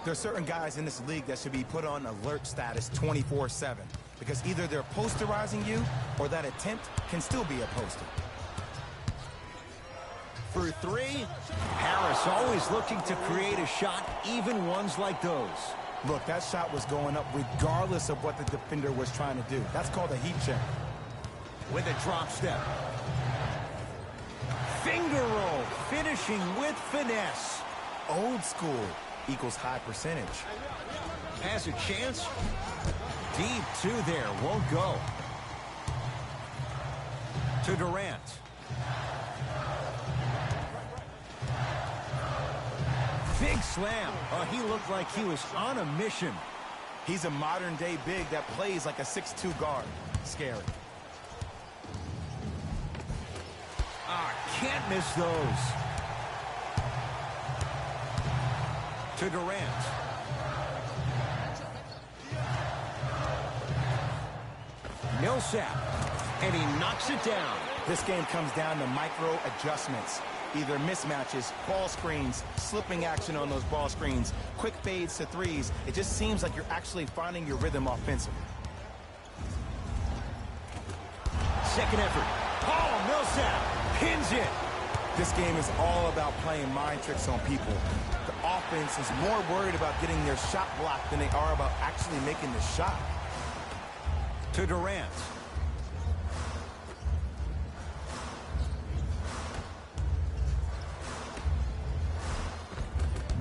There's certain guys in this league that should be put on alert status 24/7 because either they're posterizing you or that attempt can still be a poster. For three, Harris always looking to create a shot, even ones like those. Look, that shot was going up regardless of what the defender was trying to do. That's called a heat check. With a drop step. Finger roll, finishing with finesse. Old school equals high percentage. Has a chance. Deep two there, won't go. To Durant. Big slam. Oh, he looked like he was on a mission. He's a modern-day big that plays like a 6'2 guard. Scary. Can't miss those. To Durant. Millsap. And he knocks it down. This game comes down to micro adjustments. Either mismatches, ball screens, slipping action on those ball screens, quick fades to threes. It just seems like you're actually finding your rhythm offensively. Second effort. Paul Millsap pins it. This game is all about playing mind tricks on people. The offense is more worried about getting their shot blocked than they are about actually making the shot. To Durant.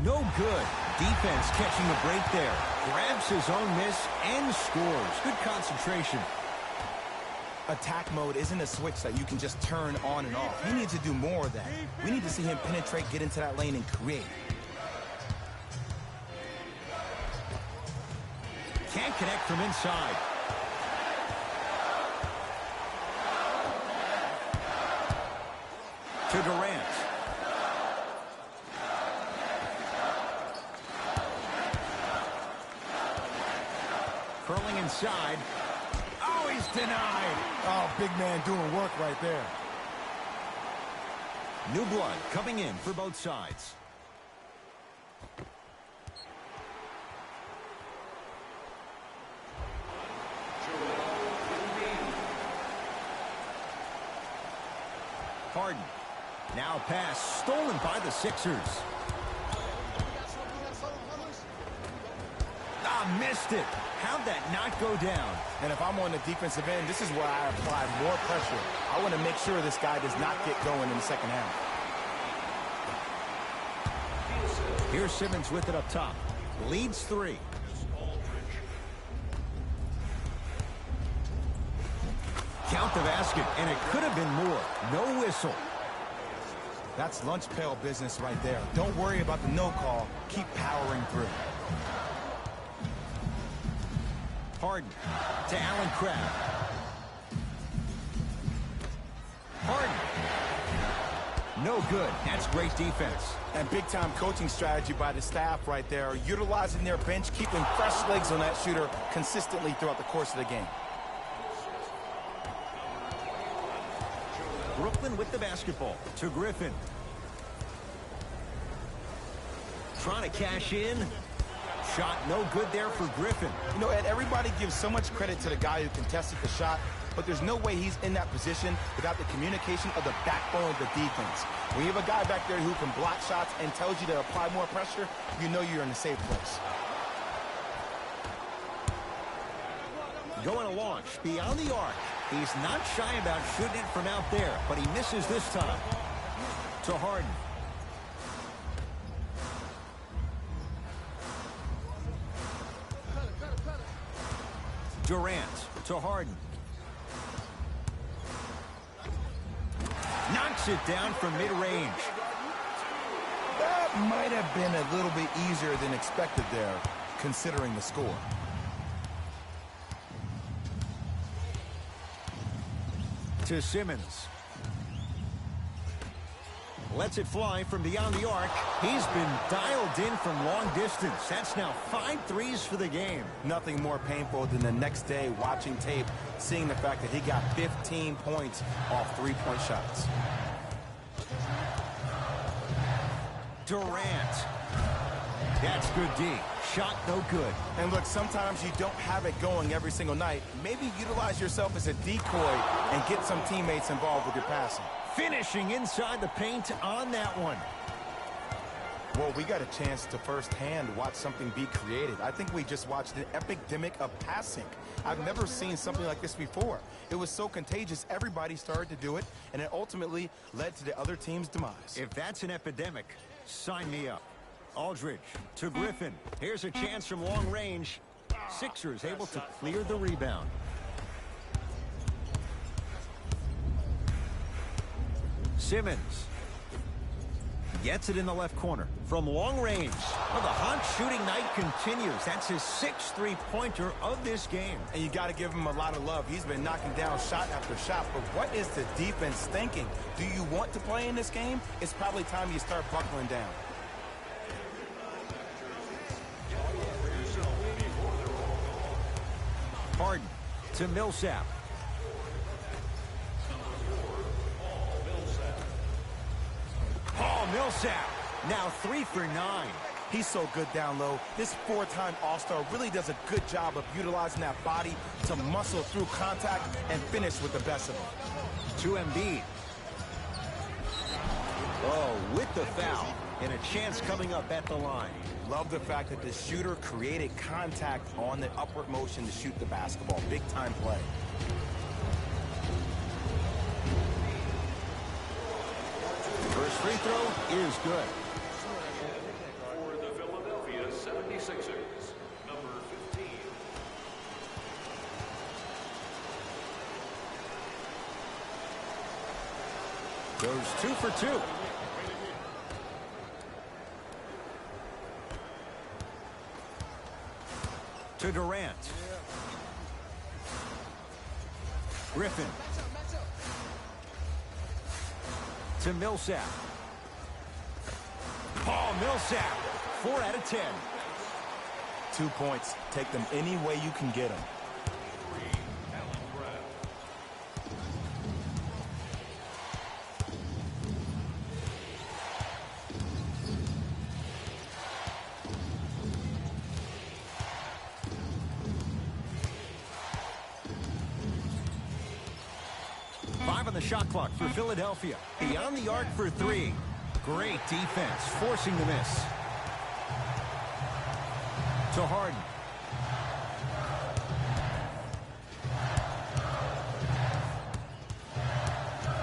No good. Defense catching a break there. Grabs his own miss and scores. Good concentration. Attack mode isn't a switch that you can just turn on and off. He needs to do more of that. We need to see him penetrate, get into that lane, and create. Can't connect from inside. To Durant. Curling inside. Oh, he's denied. Oh, big man doing work right there. New blood coming in for both sides. Harden. Now pass stolen by the Sixers. Missed it. How'd that not go down? And if I'm on the defensive end, this is where I apply more pressure. I want to make sure this guy does not get going in the second half. Here's Simmons with it up top. Leads 3. Count the basket, and it could have been more. No whistle. That's lunch pail business right there. Don't worry about the no call. Keep powering through. Harden to Allen Crabbe. Harden. No good. That's great defense. And big-time coaching strategy by the staff right there, utilizing their bench, keeping fresh legs on that shooter consistently throughout the course of the game. Brooklyn with the basketball to Griffin. Trying to cash in. Shot no good there for Griffin. You know, Ed, everybody gives so much credit to the guy who contested the shot, but there's no way he's in that position without the communication of the backbone of the defense. When you have a guy back there who can block shots and tells you to apply more pressure, you know you're in a safe place. Going to launch beyond the arc. He's not shy about shooting it from out there, but he misses this time. To Harden. Durant to Harden. Knocks it down from mid-range. That might have been a little bit easier than expected there, considering the score. To Simmons. Lets it fly from beyond the arc. He's been dialed in from long distance. That's now 5 threes for the game. Nothing more painful than the next day watching tape, seeing the fact that he got 15 points off three-point shots. Durant. That's good D. Shot no good. And look, sometimes you don't have it going every single night. Maybe utilize yourself as a decoy and get some teammates involved with your passing. Finishing inside the paint on that one. Well, we got a chance to firsthand watch something be created. I think we just watched an epidemic of passing. I've never seen something like this before. It was so contagious, everybody started to do it, and it ultimately led to the other team's demise. If that's an epidemic, sign me up. Aldridge to Griffin. Here's a chance from long range. Sixers able to clear the rebound. Simmons gets it in the left corner from long range. Well, the hot shooting night continues. That's his 6th three-pointer of this game. And you got to give him a lot of love. He's been knocking down shot after shot. But what is the defense thinking? Do you want to play in this game? It's probably time you start buckling down. Harden to Millsap. Paul Millsap, now 3 for 9. He's so good down low. This 4-time All-Star really does a good job of utilizing that body to muscle through contact and finish with the best of them. To Embiid. Oh, with the foul. And a chance coming up at the line. Love the fact that the shooter created contact on the upward motion to shoot the basketball. Big-time play. First free throw is good. For the Philadelphia 76ers, number 15. Goes 2 for 2. To Durant. Griffin. To Millsap. Paul Millsap. 4 out of 10. 2 points. Take them any way you can get them. On the shot clock for Philadelphia. Beyond the arc for 3. Great defense, forcing the miss. To Harden.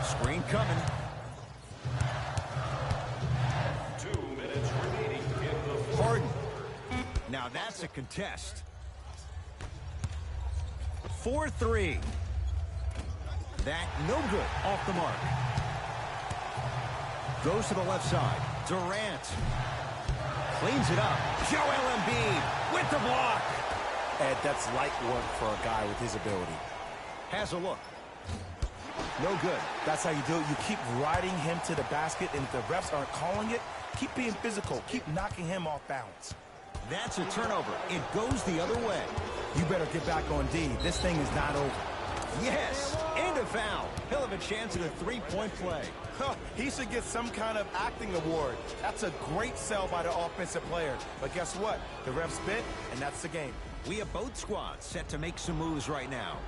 Screen coming. 2 minutes remaining in the Now that's a contest. 4-3. That no good, off the mark. Goes to the left side. Durant cleans it up. Joel Embiid with the block. Ed, that's light work for a guy with his ability. Has a look. No good. That's how you do it. You keep riding him to the basket, and if the refs aren't calling it, keep being physical. Keep knocking him off balance. That's a turnover. It goes the other way. You better get back on D. This thing is not over. Yes, and a foul. He'll have a chance at a three-point play. Huh, he should get some kind of acting award. That's a great sell by the offensive player. But guess what? The refs bit, and that's the game. We have both squads set to make some moves right now.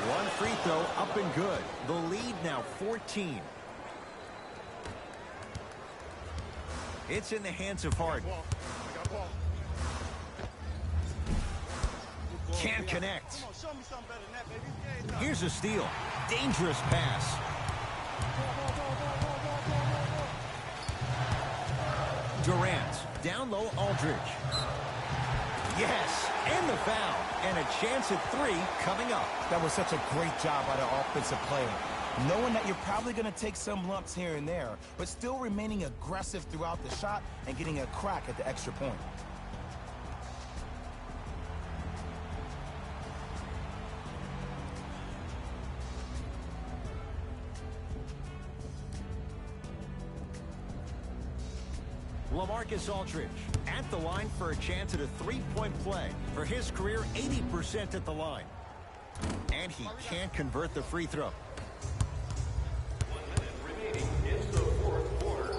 One free throw up and good. The lead now 14. It's in the hands of Harden. Can't connect. Here's a steal. Dangerous pass. Durant. Down low, Aldridge. Yes, and the foul. And a chance at three coming up. That was such a great job by the offensive player. Knowing that you're probably going to take some lumps here and there, but still remaining aggressive throughout the shot and getting a crack at the extra point. LaMarcus Aldridge at the line for a chance at a three-point play. For his career, 80% at the line. And he can't convert the free throw. 1 minute remaining in the fourth quarter.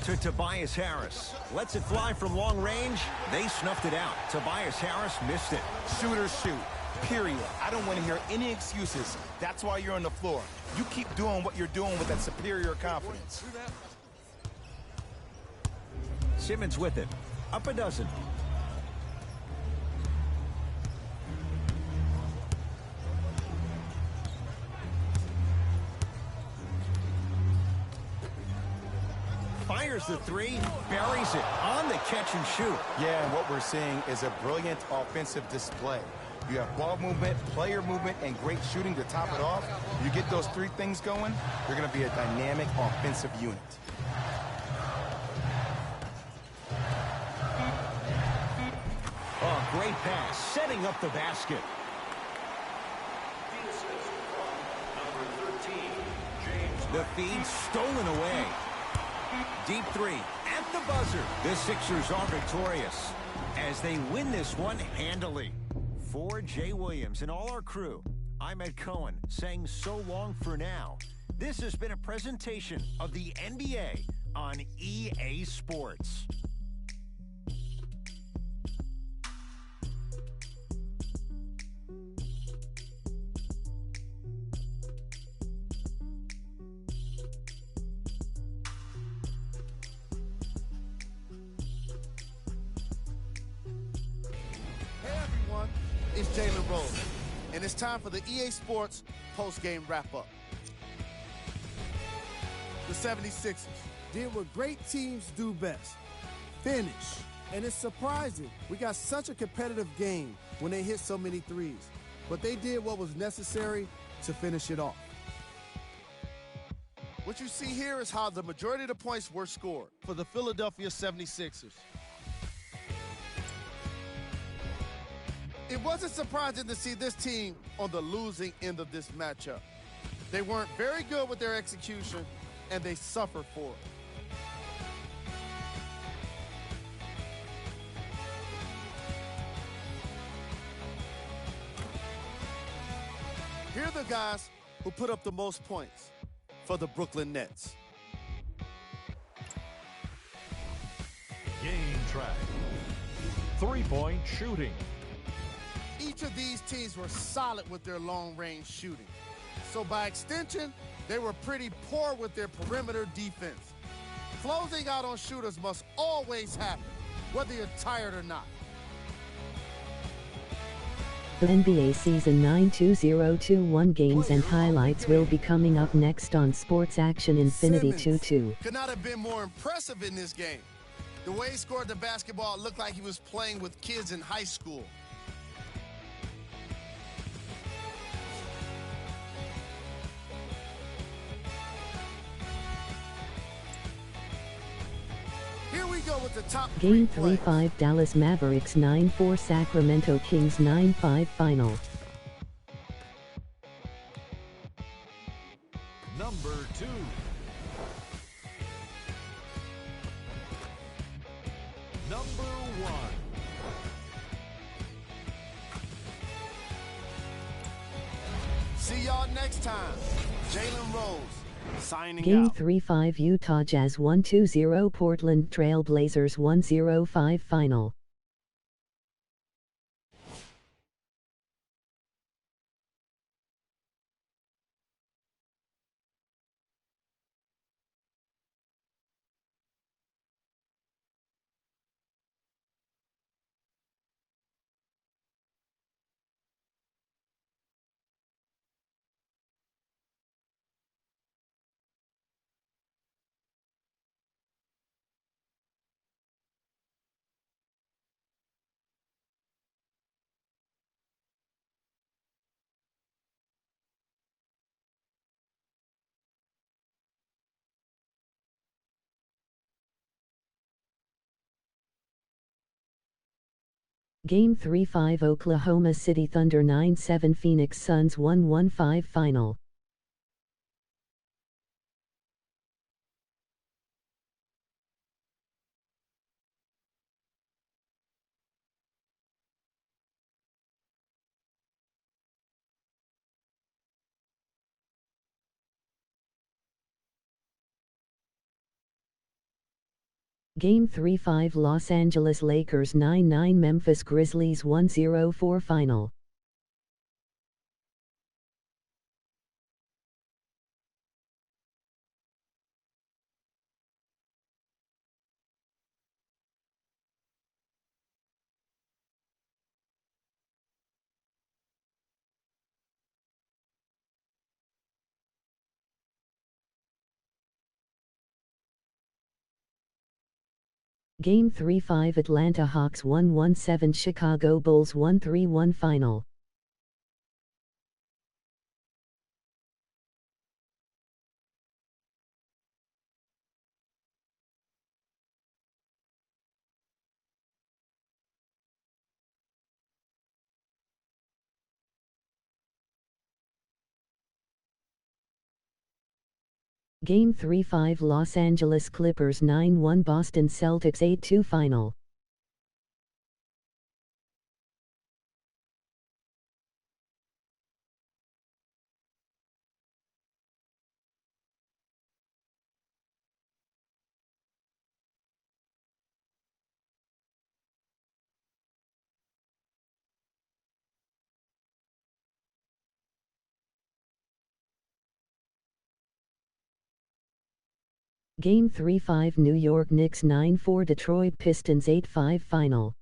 To Tobias Harris. Lets it fly from long range. They snuffed it out. Tobias Harris missed it. Shooters shoot. Period. I don't want to hear any excuses. That's why you're on the floor. You keep doing what you're doing with that superior confidence. Simmons with it. Up a dozen. Fires the three, buries it on the catch and shoot. Yeah, and what we're seeing is a brilliant offensive display. You have ball movement, player movement, and great shooting to top it off. You get those three things going, you're going to be a dynamic offensive unit. Oh, great pass, setting up the basket. The assist from number 13, James. The feed stolen away. Deep three at the buzzer. The Sixers are victorious as they win this one handily. For Jay Williams and all our crew, I'm Ed Cohen saying so long for now. This has been a presentation of the NBA on EA Sports. It's Jalen Rose, and it's time for the EA Sports post-game wrap-up. The 76ers did what great teams do best, finish. And it's surprising. We got such a competitive game when they hit so many threes, but they did what was necessary to finish it off. What you see here is how the majority of the points were scored for the Philadelphia 76ers. It wasn't surprising to see this team on the losing end of this matchup. They weren't very good with their execution, and they suffered for it. Here are the guys who put up the most points for the Brooklyn Nets. Game track. Three-point shooting. Each of these teams were solid with their long-range shooting. So by extension, they were pretty poor with their perimeter defense. Closing out on shooters must always happen, whether you're tired or not. The NBA Season 9 2021 games and highlights will be coming up next on Sports Action Infinity Simmons 2-2. could not have been more impressive in this game. The way he scored the basketball looked like he was playing with kids in high school. Here we go with the top Game three plays. 3-5 Dallas Mavericks 9-4 Sacramento Kings 9-5 final. Number 2. Number 1. See y'all next time. Jalen Rose signing Game out. 3-5 Utah Jazz 1-0 Portland Trail Blazers 1-0-5 final. Game 3-5 Oklahoma City Thunder 9-7 Phoenix Suns 1-1-5 final. Game 3-5 Los Angeles Lakers 9-9 Memphis Grizzlies 1-0-4 final. Game 3-5 Atlanta Hawks 1-1-7 Chicago Bulls 1-3-1 final. Game 3-5 Los Angeles Clippers 9-1 Boston Celtics 8-2 final. Game 3-5 New York Knicks 9-4 Detroit Pistons 8-5 final.